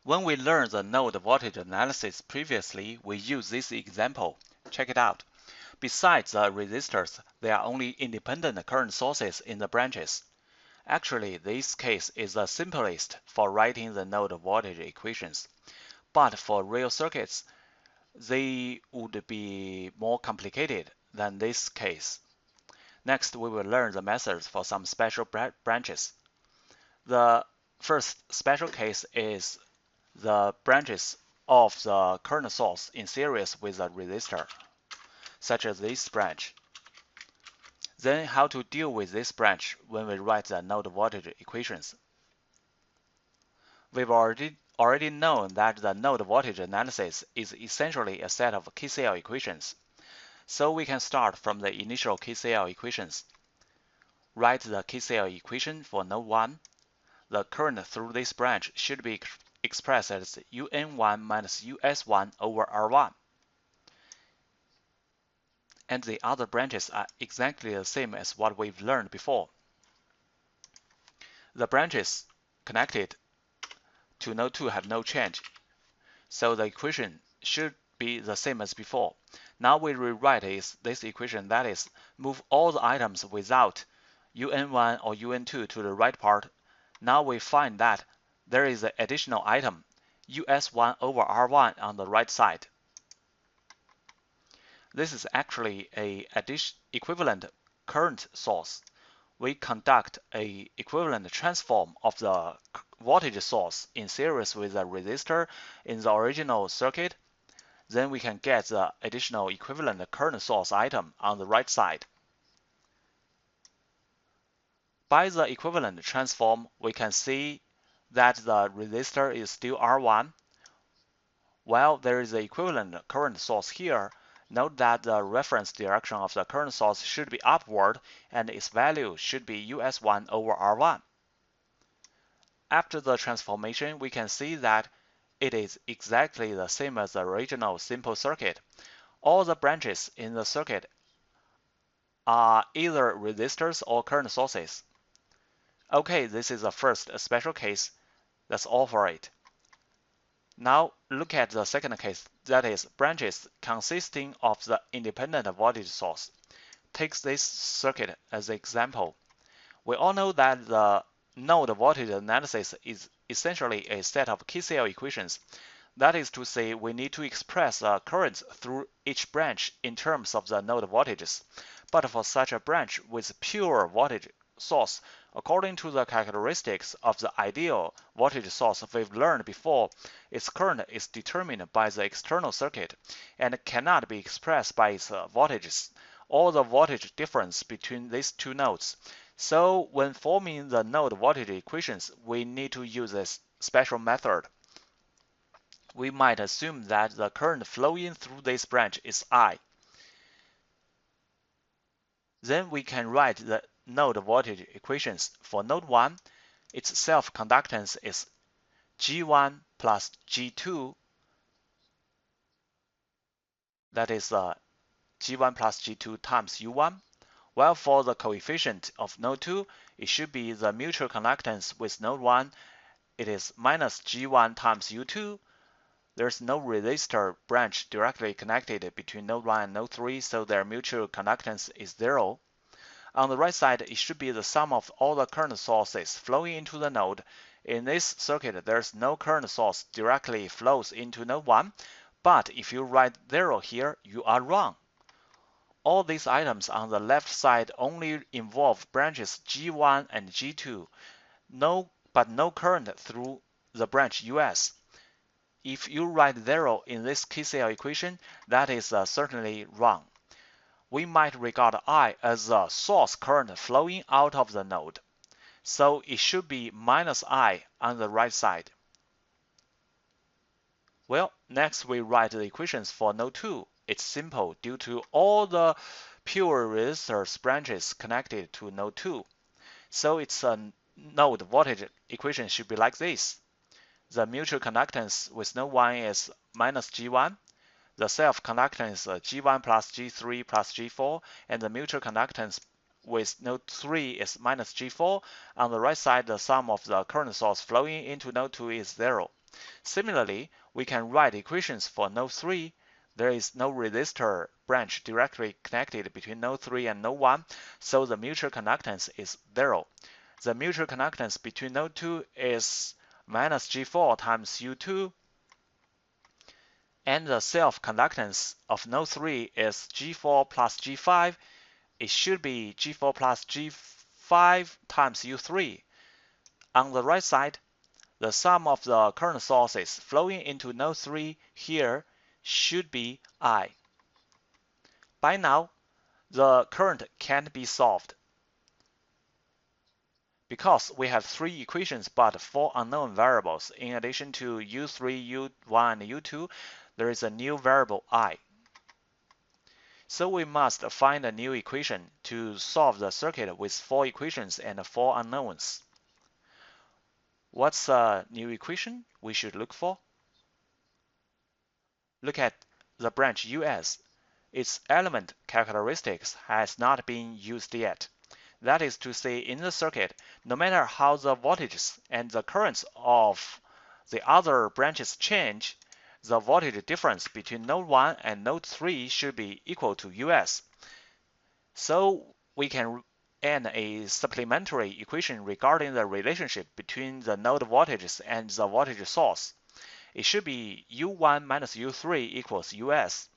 When we learned the node voltage analysis previously, we used this example. Check it out. Besides the resistors, there are only independent current sources in the branches. Actually, this case is the simplest for writing the node voltage equations. But for real circuits, they would be more complicated than this case. Next, we will learn the methods for some special branches. The first special case is the branches of the current source in series with a resistor, such as this branch. Then how to deal with this branch when we write the node voltage equations. We've already known that the node voltage analysis is essentially a set of KCL equations. So we can start from the initial KCL equations. Write the KCL equation for node 1. The current through this branch should be expressed as UN1 minus US1 over R1. And the other branches are exactly the same as what we've learned before. The branches connected to node 2 have no change, so the equation should be the same as before. Now we rewrite this equation, that is, move all the items without UN1 or UN2 to the right part. Now we find that there is an additional item, US1 over R1 on the right side. This is actually a equivalent current source. We conduct a equivalent transform of the voltage source in series with a resistor in the original circuit. Then we can get the additional equivalent current source item on the right side. By the equivalent transform, we can see that the resistor is still R1. While there is the equivalent current source here, note that the reference direction of the current source should be upward and its value should be US1 over R1. After the transformation, we can see that it is exactly the same as the original simple circuit. All the branches in the circuit are either resistors or current sources. Okay, this is the first special case. That's all for it. Now look at the second case, that is branches consisting of the independent voltage source. Take this circuit as an example. We all know that the node voltage analysis is essentially a set of KCL equations. That is to say, we need to express the currents through each branch in terms of the node voltages. But for such a branch with pure voltage source, according to the characteristics of the ideal voltage source we've learned before, its current is determined by the external circuit and cannot be expressed by its voltages or the voltage difference between these two nodes. So when forming the node voltage equations, we need to use this special method. We might assume that the current flowing through this branch is I. Then we can write the node voltage equations. For node 1, its self-conductance is G1 plus G2. That is G1 plus G2 times U1. While for the coefficient of node 2, it should be the mutual conductance with node 1. It is minus G1 times U2. There's no resistor branch directly connected between node 1 and node 3, so their mutual conductance is 0. On the right side, it should be the sum of all the current sources flowing into the node. In this circuit, there's no current source directly flows into node 1, but if you write 0 here, you are wrong. All these items on the left side only involve branches G1 and G2, but no current through the branch US. If you write 0 in this KCL equation, that is certainly wrong. We might regard I as the source current flowing out of the node, so it should be minus I on the right side. Well, next we write the equations for node 2. It's simple due to all the pure resistors branches connected to node 2. So its node voltage equation should be like this. The mutual conductance with node 1 is minus G1. The self-conductance G1 plus G3 plus G4, and the mutual conductance with node 3 is minus G4. On the right side, the sum of the current source flowing into node 2 is 0. Similarly, we can write equations for node 3. There is no resistor branch directly connected between node 3 and node 1, so the mutual conductance is 0. The mutual conductance between node 2 is minus G4 times U2, and the self-conductance of node 3 is G4 plus G5. It should be G4 plus G5 times U3. On the right side, the sum of the current sources flowing into node 3 here should be I. By now, the current can't be solved. Because we have 3 equations but 4 unknown variables, in addition to U3, U1, and U2, there is a new variable I. So we must find a new equation to solve the circuit with 4 equations and 4 unknowns. What's a new equation we should look for? Look at the branch US. Its element characteristics has not been used yet. That is to say, in the circuit, no matter how the voltages and the currents of the other branches change, the voltage difference between node 1 and node 3 should be equal to US. So we can add a supplementary equation regarding the relationship between the node voltages and the voltage source. It should be U1 minus U3 equals US.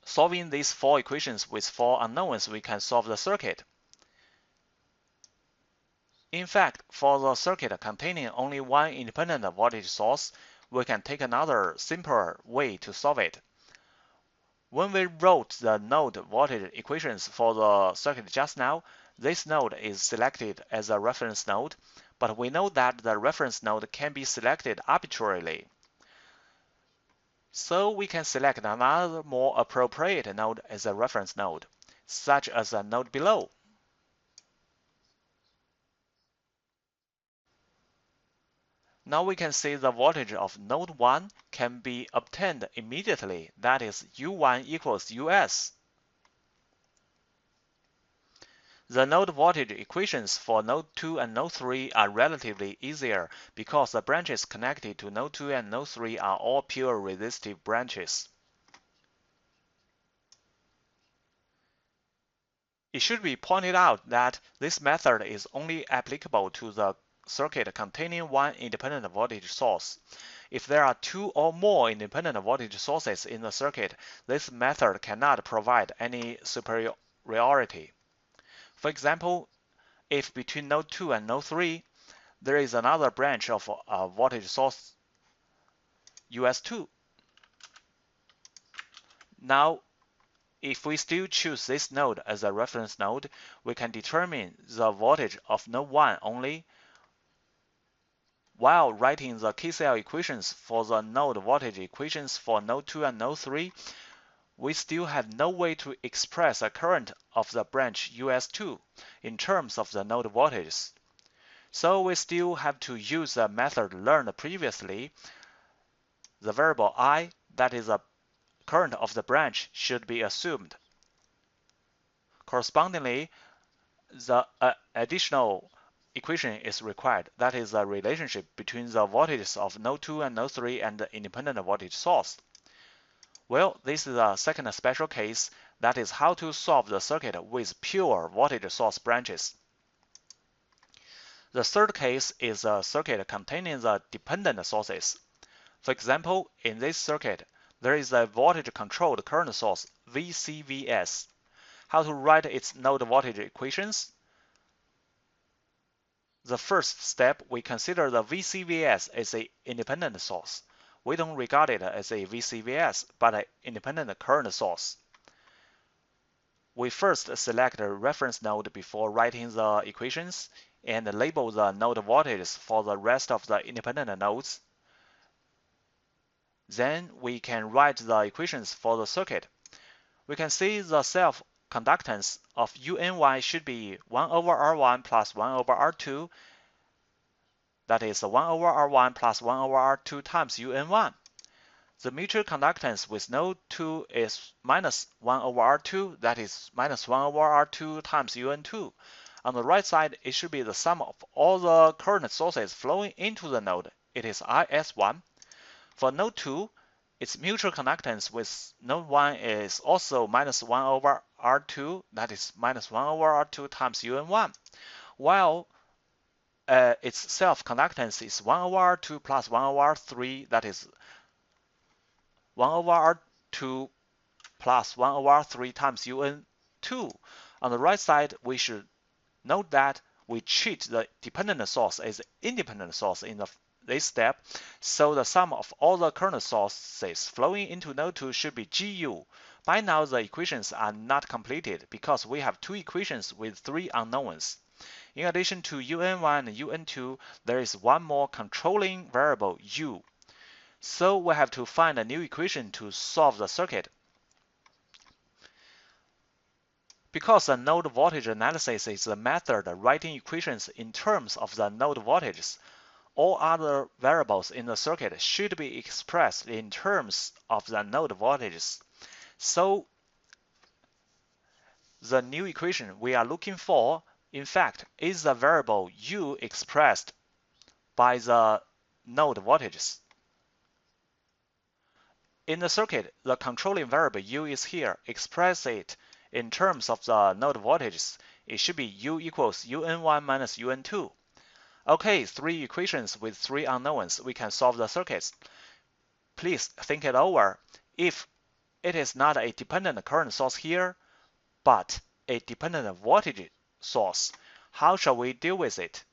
Solving these 4 equations with 4 unknowns, we can solve the circuit. In fact, for the circuit containing only one independent voltage source, we can take another simpler way to solve it. When we wrote the node voltage equations for the circuit just now, this node is selected as a reference node, but we know that the reference node can be selected arbitrarily. So we can select another more appropriate node as a reference node, such as a node below. Now we can see the voltage of node 1 can be obtained immediately, that is U1 equals US. The node voltage equations for node 2 and node 3 are relatively easier because the branches connected to node 2 and node 3 are all pure resistive branches. It should be pointed out that this method is only applicable to the circuit containing one independent voltage source. If there are 2 or more independent voltage sources in the circuit, this method cannot provide any superiority. For example, if between node 2 and node 3, there is another branch of a voltage source US2. Now, if we still choose this node as a reference node, we can determine the voltage of node 1 only. While writing the KCL equations for the node voltage equations for node 2 and node 3, we still have no way to express a current of the branch US2 in terms of the node voltages. So we still have to use the method learned previously. The variable I, that is the current of the branch, should be assumed. Correspondingly, the additional equation is required. That is the relationship between the voltages of node 2 and node 3 and the independent voltage source. Well, this is a second special case, that is how to solve the circuit with pure voltage source branches. The third case is a circuit containing the dependent sources. For example, in this circuit, there is a voltage-controlled current source VCVS. How to write its node voltage equations? The first step, we consider the VCVS as an independent source. We don't regard it as a VCVS, but an independent current source. We first select a reference node before writing the equations and label the node voltages for the rest of the independent nodes. Then we can write the equations for the circuit. We can see the self-conductance of UNY should be 1 over R1 plus 1 over R2. That is 1 over R1 plus 1 over R2 times UN1. The mutual conductance with node 2 is minus 1 over R2, that is minus 1 over R2 times UN2. On the right side, it should be the sum of all the current sources flowing into the node. It is IS1. For node 2, its mutual conductance with node 1 is also minus 1 over R2, that is minus 1 over R2 times UN1, while its self-conductance is 1 over R2 plus 1 over R3, that is 1 over R2 plus 1 over R3 times UN2. On the right side, we should note that we treat the dependent source as independent source in this step, so the sum of all the current sources flowing into node 2 should be GU. By now, the equations are not completed because we have two equations with three unknowns. In addition to UN1 and UN2, there is one more controlling variable, U. So we have to find a new equation to solve the circuit. Because the node voltage analysis is a method writing equations in terms of the node voltages, all other variables in the circuit should be expressed in terms of the node voltages. So the new equation we are looking for, in fact, is the variable U expressed by the node voltages. In the circuit, the controlling variable U is here. Express it in terms of the node voltages. It should be U equals UN1 minus UN2. Okay, three equations with three unknowns. We can solve the circuits. Please think it over. If it is not a dependent current source here, but a dependent voltage source, how shall we deal with it?